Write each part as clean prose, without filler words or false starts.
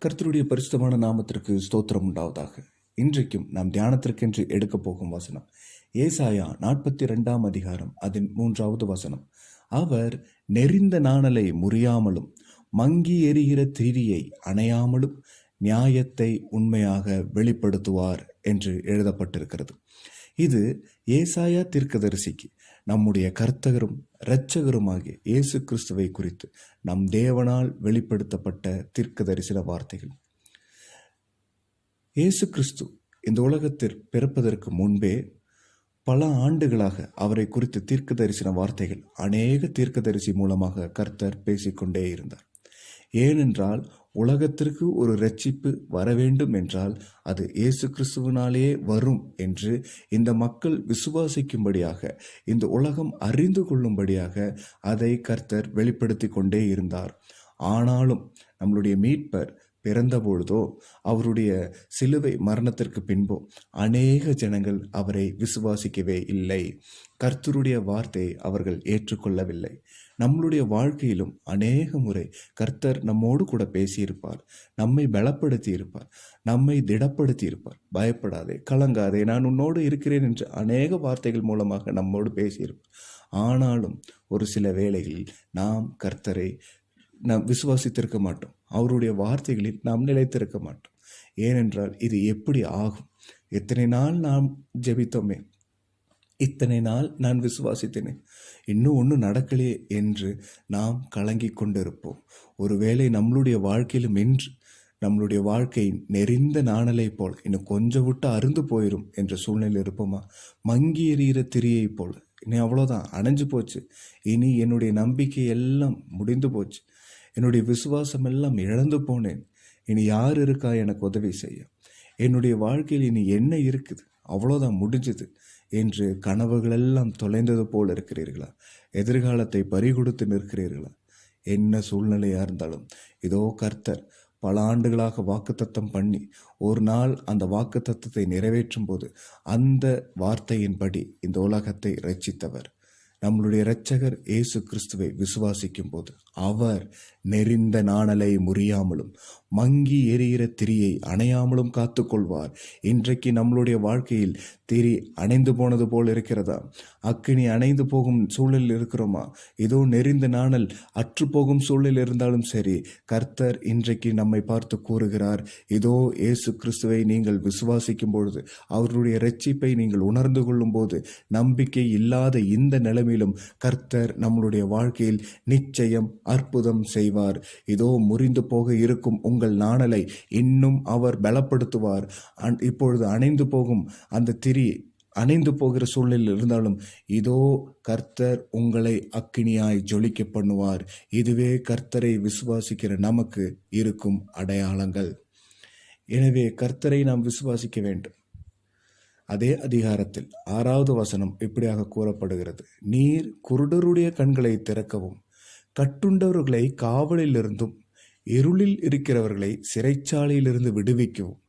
கர்த்தருடைய பரிசுத்தமான நாமத்திற்கு ஸ்தோத்திரம் உண்டாவதாக. இன்றைக்கும் நாம் தியானத்திற்கென்று எடுக்க போகும் வசனம் ஏசாயா 42 அதிகாரம் அதன் 3வது வசனம். அவர் நெறிந்த நாணலை முறியாமலும் மங்கி எரிகிற திரியை அணையாமலும் நியாயத்தை உண்மையாக வெளிப்படுத்துவார் என்று எழுதப்பட்டிருக்கிறது. இது ஏசாயா தீர்க்கதரிசிக்கு நம்முடைய கர்த்தகரும் இரட்சகருமாகிய இயேசு கிறிஸ்துவை குறித்து நம் தேவனால் வெளிப்படுத்தப்பட்ட தீர்க்கதரிசன வார்த்தைகள். இயேசு கிறிஸ்து இந்த உலகத்தில் பிறப்பதற்கு முன்பே பல ஆண்டுகளாக அவரை குறித்து தீர்க்கதரிசன வார்த்தைகள் அநேக தீர்க்கதரிசி மூலமாக கர்த்தர் பேசிக்கொண்டே இருந்தார். ஏனென்றால் உலகத்திற்கு ஒரு இரட்சிப்பு வர வேண்டும் என்றால் அது இயேசு கிறிஸ்துவினாலே வரும் என்று இந்த மக்கள் விசுவாசிக்கும்படியாக, இந்த உலகம் அறிந்து கொள்ளும்படியாக அதை கர்த்தர் வெளிப்படுத்தி கொண்டே இருந்தார். ஆனாலும் நம்மளுடைய மீட்பர் பிறந்த பொழுதோ அவருடைய சிலுவை மரணத்திற்கு பின்போ அநேக ஜனங்கள் அவரை விசுவாசிக்கவே இல்லை. கர்த்தருடைய வார்த்தையை அவர்கள் ஏற்றுக்கொள்ளவில்லை. நம்மளுடைய வாழ்க்கையிலும் அநேக முறை கர்த்தர் நம்மோடு கூட பேசியிருப்பார், நம்மை பலப்படுத்தி இருப்பார், நம்மை திடப்படுத்தி இருப்பார். பயப்படாதே, கலங்காதே, நான் உன்னோடு இருக்கிறேன் என்று அநேக வார்த்தைகள் மூலமாக நம்மோடு பேசியிருப்பார். ஆனாலும் ஒரு சில வேளைகளில் நாம் கர்த்தரை நாம் விசுவாசித்திருக்க மாட்டோம். அவருடைய வார்த்தைகளில் நாம் நிலைத்திருக்க மாட்டோம். ஏனென்றால் இது எப்படி ஆகும்? எத்தனை நாள் நாம் ஜெபித்தோமே, இத்தனை நாள் நான் விசுவாசித்தேனே, இன்னும் ஒன்றும் நடக்கலையே என்று நாம் கலங்கி கொண்டிருப்போம். ஒருவேளை நம்மளுடைய வாழ்க்கையிலும் என்று நம்மளுடைய வாழ்க்கை நெறிந்த நாணலை போல் இன்னும் கொஞ்சம் விட்டு அருந்து போயிடும் என்ற சூழ்நிலை இருப்போமா? மங்கி எறிகிற திரியை போல் இனி அவ்வளோதான், அணைஞ்சு போச்சு, இனி என்னுடைய நம்பிக்கை எல்லாம் முடிந்து போச்சு, என்னுடைய விசுவாசம் எல்லாம் இழந்து போனேன், இனி யார் இருக்கா எனக்கு உதவி செய்ய, என்னுடைய வாழ்க்கையில் இனி என்ன இருக்குது, அவ்வளோதான் முடிஞ்சது என்று கனவுகளெல்லாம் தொலைந்தது போல் இருக்கிறீர்களா? எதிர்காலத்தை பறிகொடுத்து நிற்கிறீர்களா? என்ன சூழ்நிலையாக இருந்தாலும் இதோ கர்த்தர் பல ஆண்டுகளாக வாக்குத்தத்தம் பண்ணி ஒரு நாள் அந்த வாக்குத்தத்தத்தை நிறைவேற்றும் போது அந்த வார்த்தையின்படி இந்த உலகத்தை இரட்சித்தவர் நம்மளுடைய இரட்சகர் இயேசு கிறிஸ்துவை விசுவாசிக்கும் போது அவர் நெறிந்த நாணலை முறியாமலும் மங்கி எரிகிற திரியை அணையாமலும் காத்துக்கொள்வார். இன்றைக்கு நம்மளுடைய வாழ்க்கையில் திரி அணைந்து போனது போல் இருக்கிறதா? அக்கினி அணைந்து போகும் சூழலில் இருக்கிறோமா? இதோ நெறிந்த நாணல் அற்று போகும் சூழலில் இருந்தாலும் சரி, கர்த்தர் இன்றைக்கு நம்மை பார்த்து கூறுகிறார், இதோ இயேசு கிறிஸ்துவை நீங்கள் விசுவாசிக்கும் பொழுது, அவருடைய இரட்சிப்பை நீங்கள் உணர்ந்து கொள்ளும் போது, நம்பிக்கை இல்லாத இந்த நிலைமையிலும் கர்த்தர் நம்மளுடைய வாழ்க்கையில் நிச்சயம் அற்புதம் செய்வார். இதோ முறிந்து போக இருக்கும் உங்கள் நாணலை இன்னும் அவர் பலப்படுத்துவார். இப்பொழுது அணைந்து போகும் அந்த திரி அணைந்து போகிற சூழ்நிலையில் இருந்தாலும் இதோ கர்த்தர் உங்களை அக்கினியாய் ஜொலிக்க பண்ணுவார். இதுவே கர்த்தரை விசுவாசிக்கிற நமக்கு இருக்கும் அடையாளங்கள். எனவே கர்த்தரை நாம் விசுவாசிக்க வேண்டும். அதே அதிகாரத்தில் 6வது வசனம் இப்படியாக கூறப்படுகிறது, நீர் குருடருடைய கண்களை திறக்கவும் கட்டுண்டவர்களை காவலிலிருந்தும் இருளில் இருக்கிறவர்களை சிறைச்சாலையிலிருந்து விடுவிக்கவும்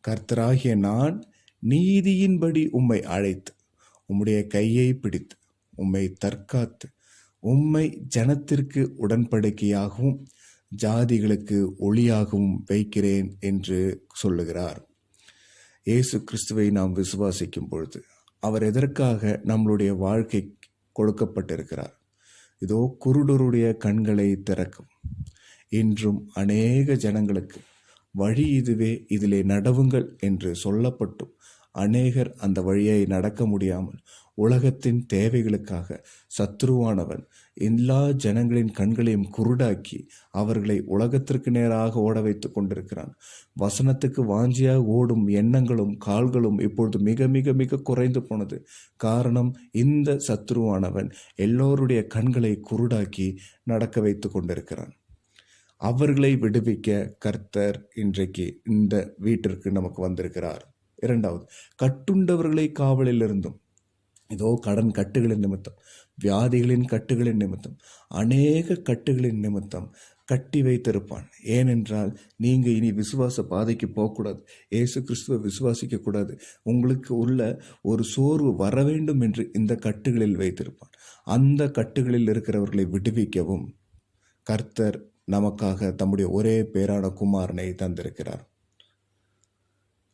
கர்த்தராகிய நான் நீதியின்படி உம்மை அழைத்து உம்முடைய கையை பிடித்து உம்மை தற்காத்து உம்மை ஜனத்திற்கு உடன்படிக்கையாகவும் ஜாதிகளுக்கு ஒளியாகவும் வைக்கிறேன் என்று சொல்லுகிறார். இயேசு கிறிஸ்துவை நாம் விசுவாசிக்கும் பொழுது அவர் எதற்காக நம்மளுடைய வாழ்க்கை கொடுக்கப்பட்டிருக்கிறார்? இதோ குருடருடைய கண்களை திறக்கும். இன்றும் அநேக ஜனங்களுக்கு வழி இதுவே, இதிலே நடவுங்கள் என்று சொல்லப்பட்டும் அநேகர் அந்த வழியை நடக்க முடியாமல் உலகத்தின் தேவைகளுக்காக சத்ருவானவன் எல்லா ஜனங்களின் கண்களையும் குருடாக்கி அவர்களை உலகத்திற்கு நேராக ஓட வைத்து கொண்டிருக்கிறான். வசனத்துக்கு வாஞ்சியாக ஓடும் எண்ணங்களும் கால்களும் இப்பொழுது மிக மிக மிக குறைந்து போனது. காரணம், இந்த சத்ருவானவன் எல்லோருடைய கண்களை குருடாக்கி நடக்க வைத்து கொண்டிருக்கிறான். அவர்களை விடுவிக்க கர்த்தர் இன்றைக்கு இந்த வீட்டிற்கு நமக்கு வந்திருக்கிறார். 2வது, கட்டுண்டவர்களை காவலில் இருந்தும், இதோ கடன் கட்டுகளின் நிமித்தம், வியாதிகளின் கட்டுகளின் நிமித்தம், அநேக கட்டுகளின் நிமித்தம் கட்டி வைத்திருப்பான். ஏனென்றால் நீங்கள் இனி விசுவாச பாதைக்கு போகக்கூடாது, இயேசு கிறிஸ்துவை விசுவாசிக்க கூடாது, உங்களுக்கு உள்ள ஒரு சோர்வு வர வேண்டும் என்று இந்த கட்டுகளில் வைத்திருப்பான். அந்த கட்டுகளில் இருக்கிறவர்களை விடுவிக்கவும் கர்த்தர் நமக்காக தம்முடைய ஒரே பேரான குமாரனை தந்திருக்கிறார்.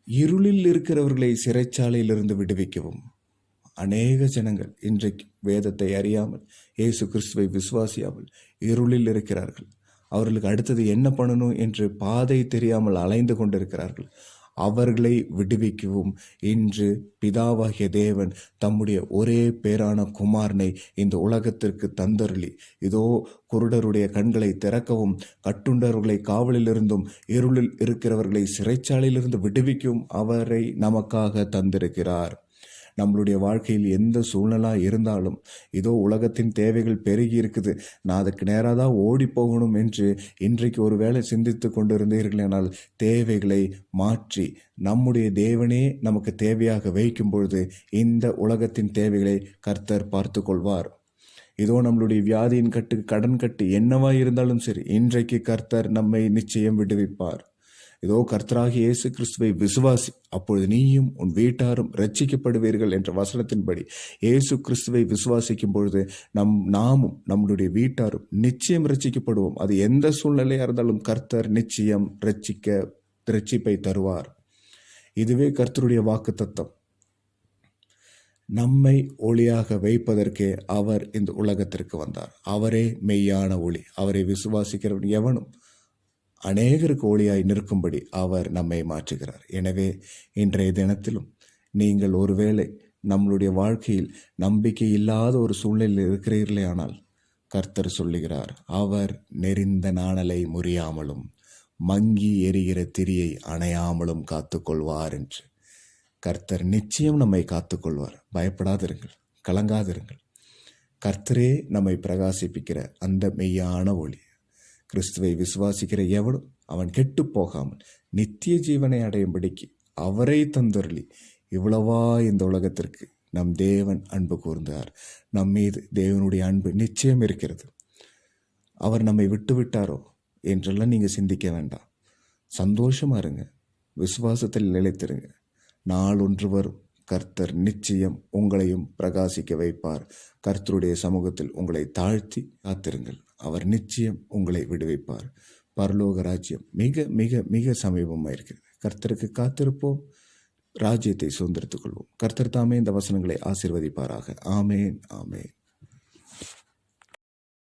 இருளில் இருக்கிறவர்களை சிறைச்சாலையிலிருந்து விடுவிக்கவும் அநேக ஜனங்கள் இன்றைக்கு வேதத்தை அறியாமல், இயேசு கிறிஸ்துவை விசுவாசியாமல் இருளில் இருக்கிறார்கள். அவர்களுக்கு அடுத்தது என்ன பண்ணணும் என்று பாதை தெரியாமல் அலைந்து கொண்டிருக்கிறார்கள். அவர்களை விடுவிக்கவும் இன்று பிதாவாகிய தேவன் தம்முடைய ஒரே பேரான குமாரனை இந்த உலகத்திற்கு தந்தருளி, இதோ குருடருடைய கண்களை திறக்கவும், கட்டுண்டவர்களை காவலிலிருந்தும், இருளில் இருக்கிறவர்களை சிறைச்சாலையிலிருந்து விடுவிக்கவும் அவரை நமக்காக தந்திருக்கிறார். நம்மளுடைய வாழ்க்கையில் எந்த சூழ்நிலை இருந்தாலும், இதோ உலகத்தின் தேவைகள் பெருகி இருக்குது, நான் அதுக்கு நேராக தான் ஓடி போகணும் என்று இன்றைக்கு ஒரு வேளை சிந்தித்து கொண்டு இருந்தீர்களானால், தேவைகளை மாற்றி நம்முடைய தேவனே நமக்கு தேவையாக வைக்கும் பொழுது இந்த உலகத்தின் தேவைகளை கர்த்தர் பார்த்து கொள்வார். இதோ நம்மளுடைய வியாதியின் கட்டு, கடன் கட்டு என்னவா இருந்தாலும் சரி, இன்றைக்கு கர்த்தர் நம்மை நிச்சயம் விடுவிப்பார். இதோ கர்த்தராகிய இயேசு கிறிஸ்துவை விசுவாசி, அப்பொழுது நீயும் உன் வீட்டாரும் ரட்சிக்கப்படுவீர்கள் என்ற வசனத்தின்படி இயேசு கிறிஸ்துவை விசுவாசிக்கும் பொழுது நாமும் நம்முடைய வீட்டாரும் நிச்சயம் ரட்சிக்கப்படுவோம். அது எந்த சூழ்நிலையா இருந்தாலும் கர்த்தர் நிச்சயம் ரட்சிப்பை தருவார். இதுவே கர்த்தருடைய வாக்குத்தத்தம். நம்மை ஒளியாக வைப்பதற்கே அவர் இந்த உலகத்திற்கு வந்தார். அவரே மெய்யான ஒளி. அவரை விசுவாசிக்கிறவன் எவனும் அநேகருக்கு ஒளியாய் நிற்கும்படி அவர் நம்மை மாற்றுகிறார். எனவே இன்றைய தினத்திலும் நீங்கள் ஒருவேளை நம்மளுடைய வாழ்க்கையில் நம்பிக்கை இல்லாத ஒரு சூழ்நிலையில் இருக்கிறீர்களே ஆனால், கர்த்தர் சொல்லுகிறார், அவர் நெறிந்த நாணலை முறியாமலும் மங்கி எரிகிற திரியை அணையாமலும் காத்துக்கொள்வார் என்று. கர்த்தர் நிச்சயம் நம்மை காத்துக்கொள்வார். பயப்படாதிருங்கள், கலங்காதிருங்கள். கர்த்தரே நம்மை பிரகாசிப்பிக்கிற அந்த மெய்யான ஒளி. கிறிஸ்துவை விசுவாசிக்கிற எவனும் அவன் கெட்டு போகாமல் நித்திய ஜீவனை அடையும்படிக்கு அவரை தந்தருளி இவ்வளவா இந்த உலகத்திற்கு நம் தேவன் அன்பு கூர்ந்தார். நம் மீது தேவனுடைய அன்பு நிச்சயம் இருக்கிறது. அவர் நம்மை விட்டு விட்டாரோ என்றெல்லாம் நீங்கள் சிந்திக்க வேண்டாம். சந்தோஷமா இருங்க, விசுவாசத்தில் நிலைத்திருங்க. நாள் ஒன்று வரும், கர்த்தர் நிச்சயம் உங்களையும் பிரகாசிக்க வைப்பார். கர்த்தருடைய சமூகத்தில் உங்களை தாழ்த்தி காத்திருங்கள். அவர் நிச்சயம் உங்களை விடுவிப்பார். பரலோக ராஜ்யம் மிக மிக மிக சமீபமாக இருக்கிறது. கர்த்தருக்கு காத்திருப்போம், ராஜ்யத்தை சுதந்திரத்துக் கொள்வோம். கர்த்தர் தாமே இந்த வசனங்களை ஆசீர்வதிப்பாராக. ஆமேன், ஆமேன்.